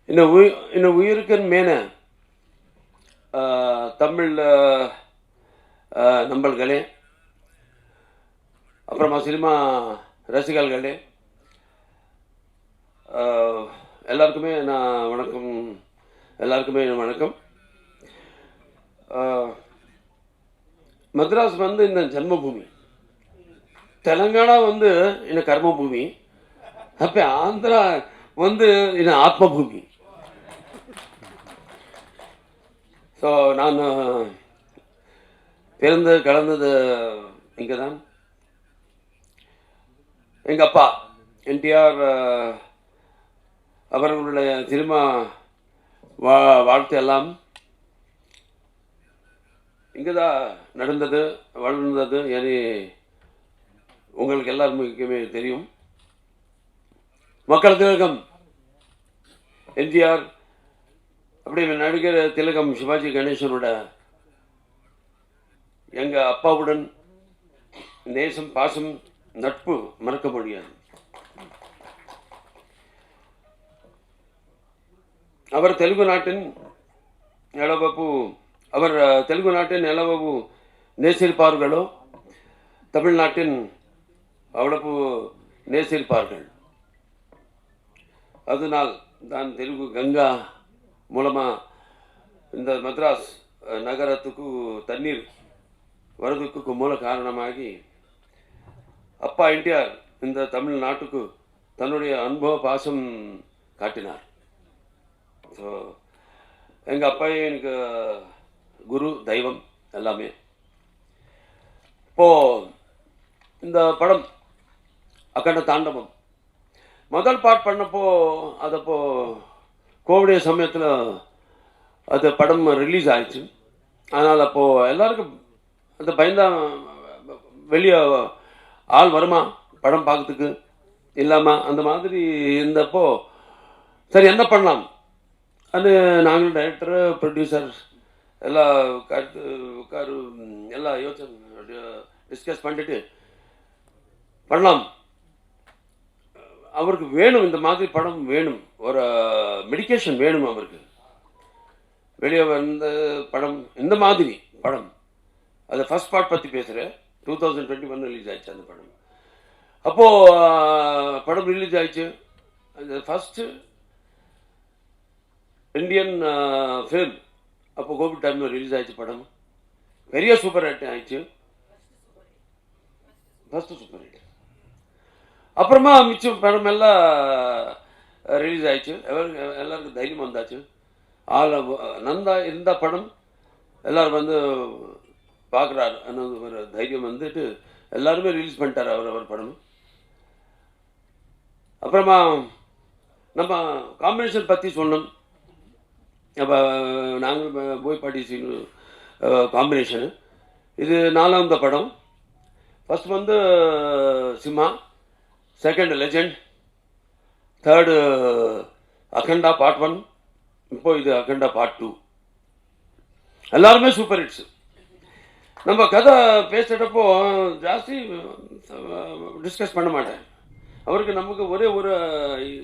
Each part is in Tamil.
இந்த உயிருக்கு மேன தமிழ் நம்பர்களே, அப்புறமா சினிமா ரசிகர்களே, எல்லாருக்குமே நான் வணக்கம். எல்லாருக்குமே வணக்கம். மദ്രാஸ் வந்து இந்த ஜன்மபூமி, தெலங்கானா வந்து இந்த கர்மபூமி, அப்போ ஆந்திரா வந்து இந்த ஆத்மபூமி. ஸோ நான் பிறந்து கலந்தது இங்கே தான். எங்கள் அப்பா என்டிஆர் அவர்களுடைய சினிமா வாழ்த்து எல்லாம் இங்கே தான் நடந்தது, வளர்ந்தது. உங்களுக்கு எல்லாருக்குமே தெரியும். மக்கள் திலகம் எம்ஜிஆர், அப்படி நடிகர் திலகம் சிவாஜி கணேசனோட எங்கள் அப்பாவுடன் நேசம், பாசம், நட்பு மறக்க முடியாது. அவர் தெலுங்கு நாட்டின் எளவப்பு அவர் தெலுங்கு நாட்டின் எளவப்பு நேசிருப்பார்களோ தமிழ்நாட்டின் அவ்வளவு நேசிருப்பார்கள். அதனால் தான் தெலுங்கு கங்கா மூலமாக இந்த மദ്രാஸ் நகரத்துக்கு தண்ணீர் வரதுக்கு மூல காரணமாகி அப்பா என்டிஆர் இந்த தமிழ்நாட்டுக்கு தன்னுடைய அனுபவ பாசம் காட்டினார். ஸோ எங்கள் அப்பா எனக்கு குரு, தெய்வம் எல்லாமே. இப்போது இந்த படம் அகண்ட தாண்டவம் முதல் பார்ட் பண்ணப்போ, அதப்போ கோவிட் சமயத்தில் அது படம் ரிலீஸ் ஆயிடுச்சு. அதனால் அப்போது எல்லாருக்கும் அந்த பயந்தா வெளியே ஆள் வருமா படம் பார்க்கறதுக்கு இல்லாமல் அந்த மாதிரி இருந்தப்போ, சரி என்ன பண்ணலாம் அது நாங்கள் டைரக்டர், ப்ரொடியூசர் எல்லாம் எல்லாம் யோசனை டிஸ்கஸ் பண்ணிட்டு பண்ணலாம். அவருக்கு வேணும், இந்த மாதிரி படம் வேணும், ஒரு மெடிக்கேஷன் வேணும் அவருக்கு. வெளியே வந்த படம் இந்த மாதிரி படம், அது ஃபர்ஸ்ட் பார்ட் பற்றி பேசுகிறேன். 2021 ரிலீஸ் ஆயிடுச்சு அந்த படம். அப்போது படம் ரிலீஸ் ஆயிடுச்சு. அந்த ஃபஸ்ட்டு இந்தியன் ஃபிலிம் அப்போ கோவிட் டைமில் ரிலீஸ் ஆயிடுச்சு படம். பெரிய சூப்பர் ஹிட் ஆயிடுச்சு, ஃபஸ்ட்டு சூப்பர் ஹிட். அப்புறமா மிச்சம் படம் எல்லாம் ரிலீஸ் ஆயிடுச்சு. எல்லாருக்கும் தைரியம் வந்தாச்சு. நந்தா இருந்த படம் எல்லோரும் வந்து பார்க்குறாரு ಅನ್ನೋದು ஒரு தைரியம் வந்துட்டு எல்லாருமே ரிலீஸ் பண்ணிட்டார் அவர் படம். அப்புறமா நம்ம காம்பினேஷன் பற்றி சொன்னோம். அப்போ நாங்கள் போய்பாட்டி காம்பினேஷனு இது 4வது படம். ஃபஸ்ட் வந்து Simha, second legend, third Akhanda part 1, இப்போ இது அகண்டா பார்ட் 2. எல்லாருமே சூப்பர் ஹிட்ஸ். நம்ம கதை பேசுகிறப்போ ஜாஸ்தி டிஸ்கஸ் பண்ண மாட்டேன். அவருக்கு நமக்கு ஒரே ஒரு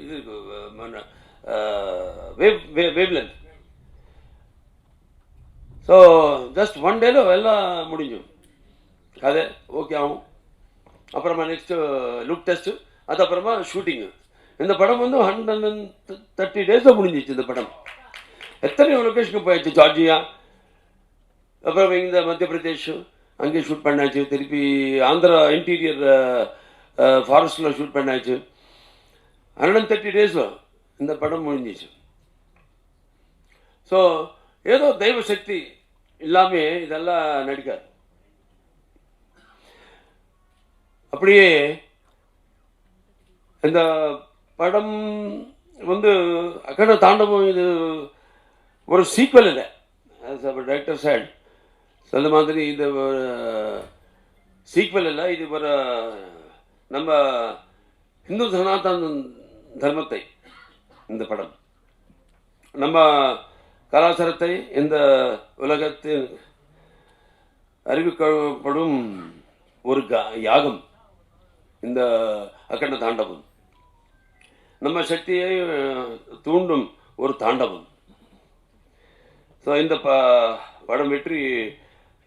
இது wave length. So just one டேல எல்லாம் முடிஞ்சும் கதை ஓகே ஆகும். அப்புறமா நெக்ஸ்ட்டு லுக் டெஸ்ட்டு, அதுக்கப்புறமா ஷூட்டிங்கு. இந்த படம் வந்து 130 டேஸில் முடிஞ்சிச்சு இந்த படம். எத்தனையோ லொக்கேஷனுக்கு போயாச்சு. ஜார்ஜியா, அப்புறம் இந்த மத்திய பிரதேஷ் அங்கேயும் ஷூட் பண்ணாச்சு. திருப்பி ஆந்திரா இன்டீரியர் ஃபாரஸ்டில் ஷூட் பண்ணாச்சு. 130 டேஸில் இந்த படம் முடிஞ்சிச்சு. ஸோ ஏதோ தெய்வ சக்தி இல்லாமல் இதெல்லாம் நடிக்காது. அப்படியே இந்த படம் வந்து அகண்ட தாண்டவம் இது ஒரு சீக்வல் இல்லை. டைரக்டர் சைட் சொல்ல மாதிரி இது ஒரு சீக்வல் இல்லை. இது ஒரு நம்ம இந்து சனாதன தர்மத்தை, இந்த படம் நம்ம கலாச்சாரத்தை இந்த உலகத்தில் அறிவிக்கப்படும் ஒரு யாகம் இந்த அகண்ட தாண்டவம். நம்ம சக்தியை தூண்டும் ஒரு தாண்டவம். ஸோ இந்த படம் வெற்றி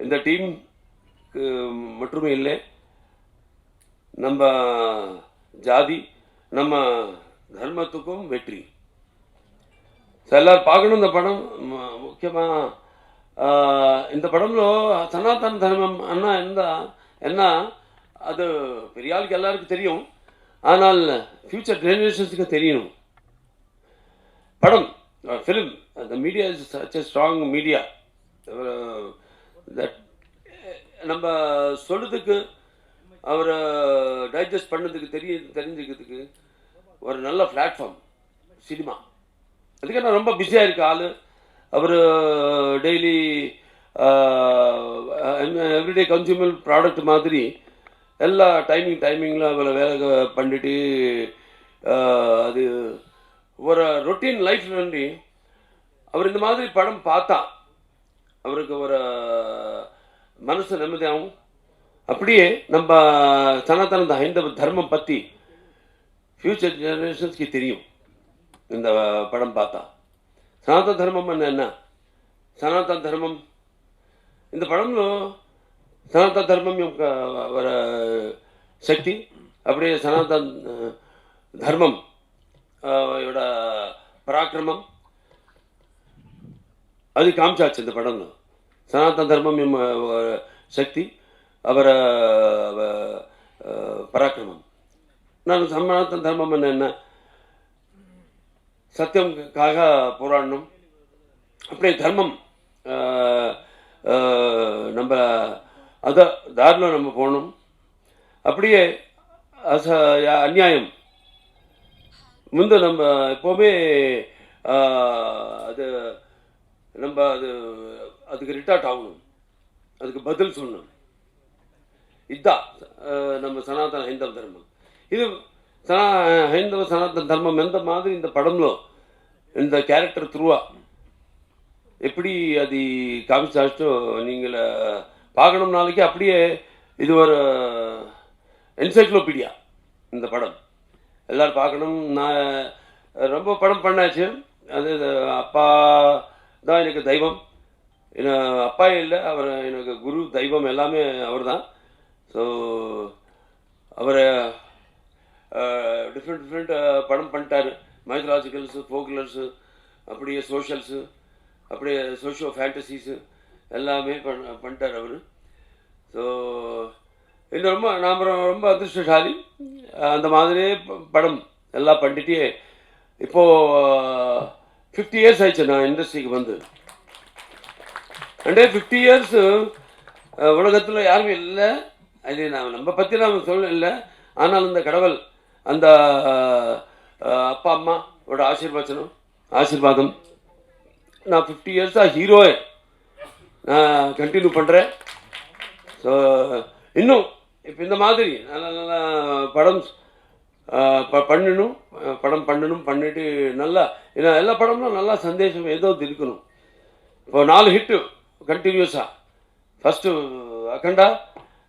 இந்த டீம் மட்டுமே இல்லை, நம்ம ஜாதி நம்ம தர்மத்துக்கும் வெற்றி. எல்லாரும் பார்க்கணும் இந்த படம். முக்கியமாக இந்த படంలో சனாதன தர்மம் அண்ணா என்ன அது பெரிய ஆளுக்கு எல்லாருக்கும் தெரியும், ஆனால் ஃபியூச்சர் ஜெனரேஷன்ஸுக்கு தெரியணும். படம் film the media is such a strong media, that நம்ம சொல்லுறதுக்கு அவரை டைஜஸ்ட் பண்ணதுக்கு தெரிஞ்சுக்கிறதுக்கு ஒரு நல்ல பிளாட்ஃபார்ம் சினிமா. அதுக்கு நான் ரொம்ப பிஸியாக இருக்க ஆள். அவர் டெய்லி எவ்ரிடே கன்சூமர் ப்ராடக்ட் மாதிரி எல்லா டைமிங்கில் அவரை வேலை பண்ணிட்டு அது ஒரு ரொட்டீன் லைஃப் நன்றி. அவர் இந்த மாதிரி படம் பார்த்தா அவருக்கு ஒரு மனசு நிம்மதியாகும். அப்படியே நம்ம சனாதன ஹைந்தவ தர்மம் பற்றி ஃபியூச்சர் ஜெனரேஷன்ஸ்க்கு தெரியும். இந்த படம் பார்த்தா సనాతన ధర్మం అన్న సనాతన ధర్మం இந்த படంలో సనాతన ధర్మం యొక్క శక్తి அப்படியே సనాతన ధర్మం யோட பராக்கிரமம் அது காமிச்சாச்சு இந்த படంలో. సనాతన ధర్మం శక్తి அவர பராக்கிரமம். நான் சனாதன ధర్మం என்ன சத்தியம்காக போராடணும், அப்படியே தர்மம் நம்ம அதை தாரில் நம்ம போகணும். அப்படியே அநியாயம் முந்து நம்ம எப்போவுமே அது நம்ம அதுக்கு ரிட்டார்ட் ஆகணும், அதுக்கு பதில் சொல்லணும். இதுதான் நம்ம సనాతన హైందవ ధర్మం. இது హైందవ సనాతన ధర్మం ఎంత மாதிரி இந்த படంలో இந்த கேரக்டர் த்ரூவா எப்படி அது காமிச்சாச்சோ நீங்கள் பார்க்கணும் நாளைக்கு. அப்படியே இது ஒரு என்சைக்ளோபீடியா இந்த படம், எல்லோரும் பார்க்கணும். நான் ரொம்ப படம் பண்ணாச்சு. அது அப்பா தான் எனக்கு தெய்வம், அப்பா இல்லை, அவர் எனக்கு குரு தெய்வம், எல்லாமே அவர் தான். ஸோ அவரை டிஃப்ரெண்ட் படம் பண்ணிட்டார். மைத்தலாஜிக்கல்ஸு, ஃபோக்லர்ஸு, அப்படியே சோஷியல்ஸு, அப்படியே சோஷியோ ஃபேண்டசிஸு எல்லாமே பண்ணிட்டார் அவர். ஸோ இந்த நாம் ரொம்ப அதிர்ஷ்டசாலி. அந்த மாதிரியே படம் எல்லாம் பண்ணிட்டே இப்போது 50 years ஆயிடுச்சு நான் இண்டஸ்ட்ரிக்கு வந்து. அண்டே 50 years உலகத்தில் யாருமே இல்லை. அது நம்ம பற்றி நாம் சொல்ல இல்லை, ஆனால் இந்த கடவுள் அந்த அப்பா அம்மாவோட ஆசீர்வாதம் நான் 50 years ஹீரோவை நான் கண்டினியூ பண்ணுறேன். ஸோ இன்னும் இப்போ இந்த மாதிரி நல்ல நல்ல படம் பண்ணிட்டு நல்லா எல்லா படமும் நல்லா சந்தேஷம் ஏதோ இருக்கணும். இப்போ 4 ஹிட்டு கண்டினியூஸாக. ஃபஸ்ட்டு அகண்டா,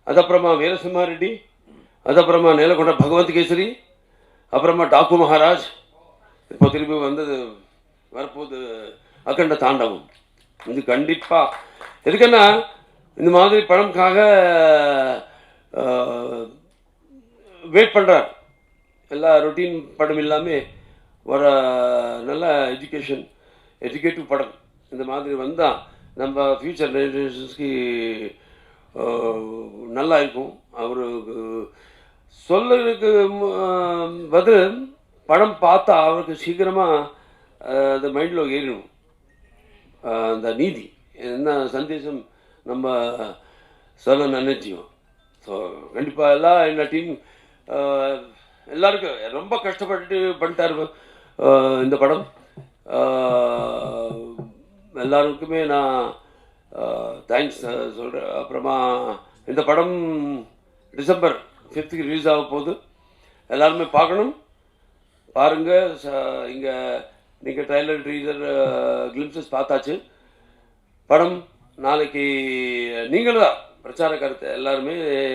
அதுக்கப்புறமா வீரசிம்ஹாரெட்டி, அதுக்கப்புறமா நேலகொண்ட பகவந்த் கேசரி, அப்புறமா டாக்கு மகாராஜ், இப்போ திரும்பி வந்தது வரப்போது அகண்ட தாண்டவம். இது கண்டிப்பாக எதுக்குன்னா இந்த மாதிரி படம்காக வெயிட் பண்ணுறார். எல்லா ரொட்டீன் படம் இல்லாமல் ஒரு நல்ல எஜுகேட்டிவ் படம் இந்த மாதிரி வந்தால் நம்ம ஃப்யூச்சர் ஜெனரேஷன்ஸ்க்கு நல்லா இருக்கும். அவருக்கு சொல்லுறதுக்கு பதில் படம் பார்த்தா அவருக்கு சீக்கிரமாக அந்த மைண்டில் ஏறிடும். அந்த நீதி என்ன சந்தேசம் நம்ம சொல்ல நினைச்சியும். ஸோ கண்டிப்பாக எல்லாம் இந்த டீம் எல்லாருக்கும் ரொம்ப கஷ்டப்பட்டு பண்ணிட்டார் இந்த படம். எல்லாருக்குமே நான் தேங்க்ஸ் சொல்கிறேன். அப்புறமா இந்த படம் December 5th ரிலீஸ் ஆக போகுது. எல்லாருமே பார்க்கணும், பாருங்கள். இங்கே நீங்கள் ட்ரைலர் ட்ரீசர் கிளிம்சஸ் பார்த்தாச்சு. படம் நாளைக்கு நீங்களும் தான் பிரச்சார கருத்து எல்லாருமே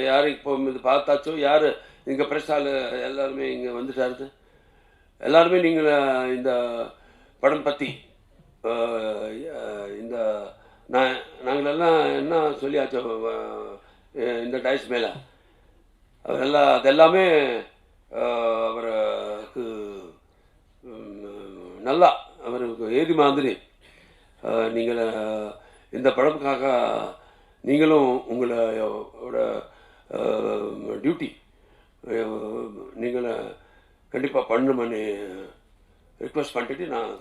யாரும் இப்போ இது பார்த்தாச்சோ, யார் இங்கே பிரச்சார எல்லாருமே இங்கே வந்துட்டாரு. எல்லாருமே நீங்கள் இந்த படம் பற்றி இந்த நாங்களெல்லாம் என்ன சொல்லியாச்சோ இந்த டைஸ் மேலே அதெல்லாமே அவருக்கு நல்லா அவருக்கு ஏறி மாதிரி நீங்கள் இந்த படத்துக்காக நீங்களும் உங்களோட டியூட்டி நீங்களை கண்டிப்பாக பண்ணணும்னு ரிக்வெஸ்ட் பண்ணிட்டு நான்